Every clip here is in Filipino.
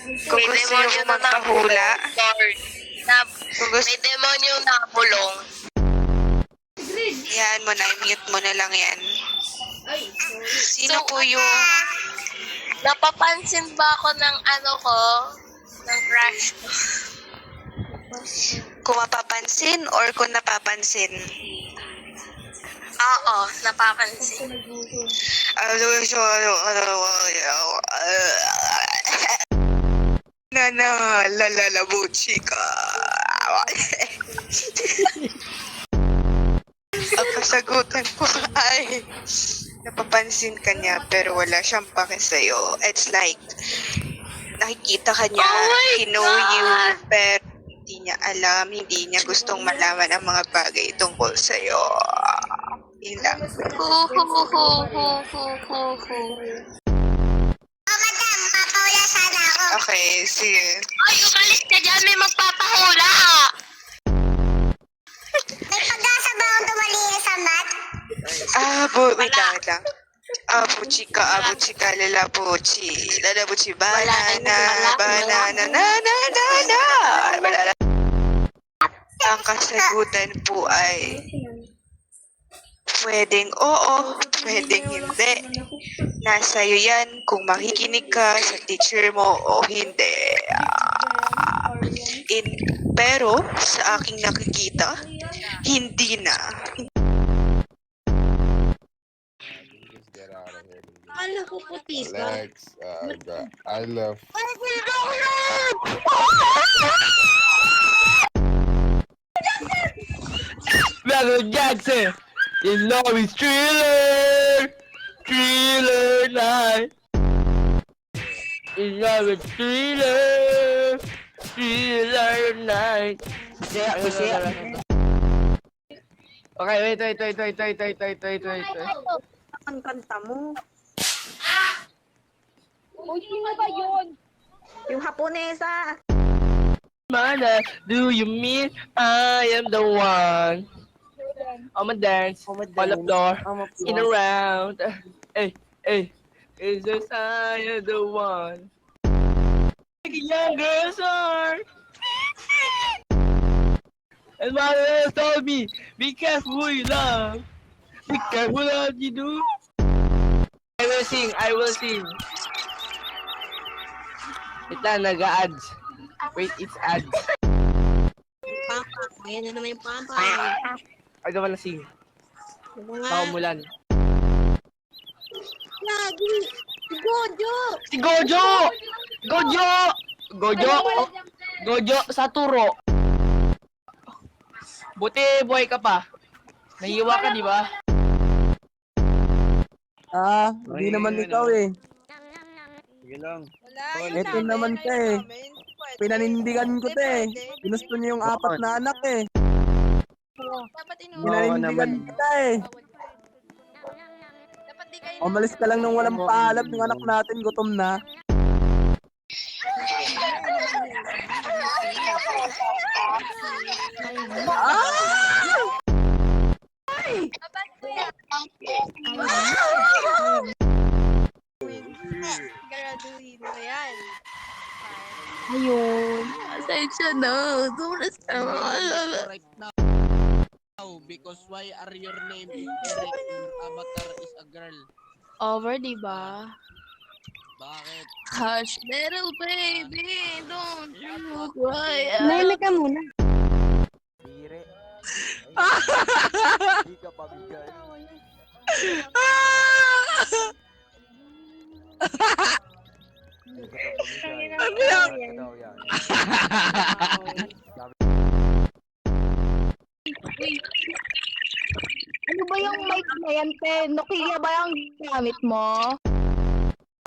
Kung May gusto niyo demonyo po na magpahula, Lord. Na, kung gusto, may demonyo na bulong. yan mo na, mute mo na lang yan. Sino po yung, Napapansin ba ako ng ano ko? Ng crush ko? kung mapapansin or kung napapansin? Oo, napapansin. Lalabo, chika. Ang kasagutan ko ay napapansin ka niya pero wala siyang pake sa'yo. It's like, nakikita ka niya, Oh my he know you, God! pero hindi niya alam, hindi niya gustong malaman ang mga bagay tungkol sa'yo. Yun lang. Okay, sige. Ay, umalis ka dyan, may magpapahula! May pag-asa ba akong tumalinis sa mat? Wait lang. Abuchika, lalabuchi, banana, banana. Ang kasagutan po ay pwedeng oo, pwedeng hindi. Nasa iyo yan kung makikinig ka sa teacher mo o hindi. Pero sa aking nakikita, hindi na. Get out of here. Akala ko puti ka. Alex, I love. Michael Jackson, his love is Thriller, Thriller night. His love is Thriller, Thriller night. Okay, wait. Ang kanta mo. Uy, sino ba yun? Yung Haponesa. Mana, do you mean I am the one? I'ma dance, on the floor, in a round. Hey, it's just I am the one. Like a young girl's heart. And my mother told me, be careful who you love. Be careful what you do. I will sing. Ito, nag-ads. Wait, it's ads. Pampa. Ayan na naman yung pampa. Ay, gawa na sing. Paumulan. Lagi. Gojo. Si Gojo! Gojo sa turo. Buti buhay ka pa. Nahiwa ka, di ba? Hindi naman ikaw eh. Sige lang. Ito naman ka eh. Pinanindigan ko to eh. Ginusto niyo yung 4 na anak eh. Pinanindigan kita eh. Umalis ka lang nung walang paalam yung anak natin, gutom na. Graduhin mo yan. Ayun. Asensya na. Right now because why are your name is Eric and avatar is a girl? Over, diba? Bakit? Hush, little baby, don't you cry. Nahimik ka muna. Bire. Hindi ka pabigay. Ano ba yung mic na yan, te? Nokia ba yung gamit mo?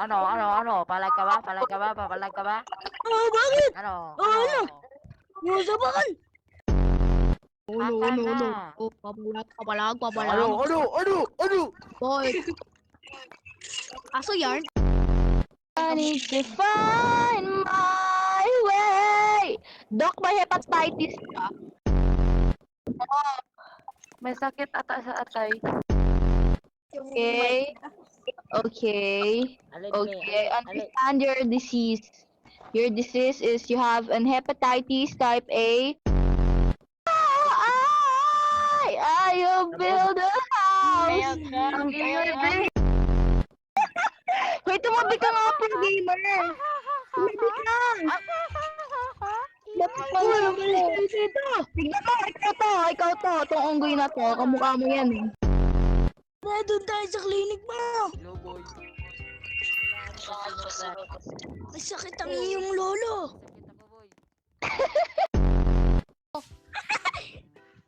Ano? Palag ka ba? Bakit? Ano? Yusa ba kan? Akan na. Papalag. Ano? Boy. Aso yarn? I need to find my way. Doc, may hepatitis ka? May sakit ata sa atay. Okay. Alin, Understand your disease. Your disease is you have an hepatitis type A. I build a house. Ang ingay. Hoy, tumabi ka nga pro gamer. Tumabi ka. Dapat pala yung malis ito. Tignan mo, ikaw to. Itong unggoy na to, kamukha mo yan eh. Doon tayo sa clinic mo. Hello, boy. May sakit ang iyong lolo.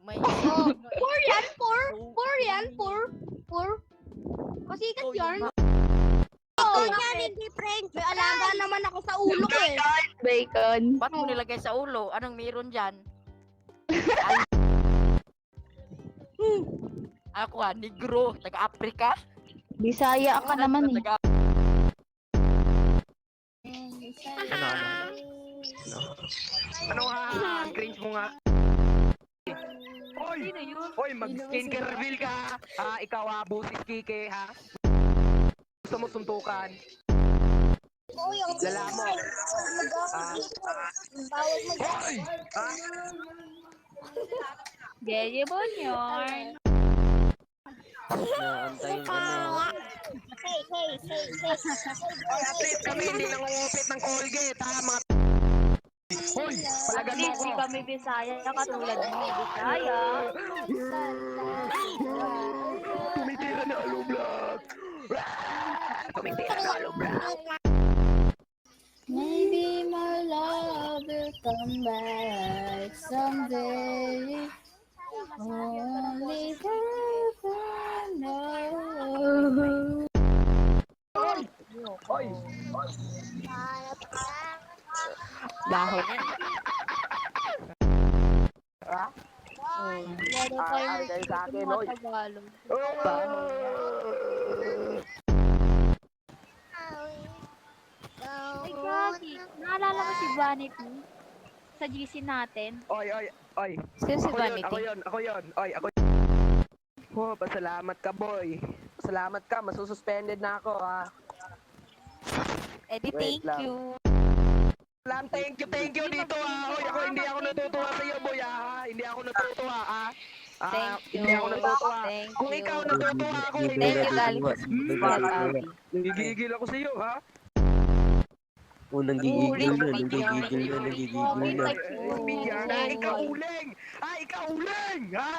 May Four yan, four. Pasikat yan. Oo, yan, hindi friend. May alaga naman ako sa ulo ko eh. Bacon. Ba't mo nilagay sa ulo? Anong meron dyan? Ako negro, taga-Afrika. Bisaya ka naman eh. Ano nga? Cringe mo nga. Hoy, mag-skincare reveal ka. Ikaw busis Kike ha. Gusto mo suntukan? Dala mo. Hoy! Gaya mo yun. Naantayin ka na. Hoy, at least kami hindi nangungupit ng Colgate ha, mga Hoy, palagan mo ako. Kami Bisaya katulad mo, Bisaya. Tumitira na alublag. Tumitira na alublag. Maybe my love will come back someday. Only heaven knows. Hoy! Dahon yan. Ay, sa akin, hoy. Ay, Gagi. Naalala mo si Vanity? Sa GC natin? Oy. Sino si Ako Vanity? yun. Oy, ako. Oh, pasalamat ka, boy. Pasalamat ka, masususpended na ako, ha. Eddie, Wait thank lang. you. Thank you dito, ha. Hoy, ako hindi ako natutuwa sa iyo, boy, ha. Hindi ako natutuwa, ha. Thank you. Hindi ako natutuwa. Thank Kung you. ikaw natutuwa ako, hindi Thank you, ako. galing sa Abby. Nagigigil ako sa iyo, ha. Unang gigigil na, nagigigil na. Ikaw uling! Ikaw uling! Ha?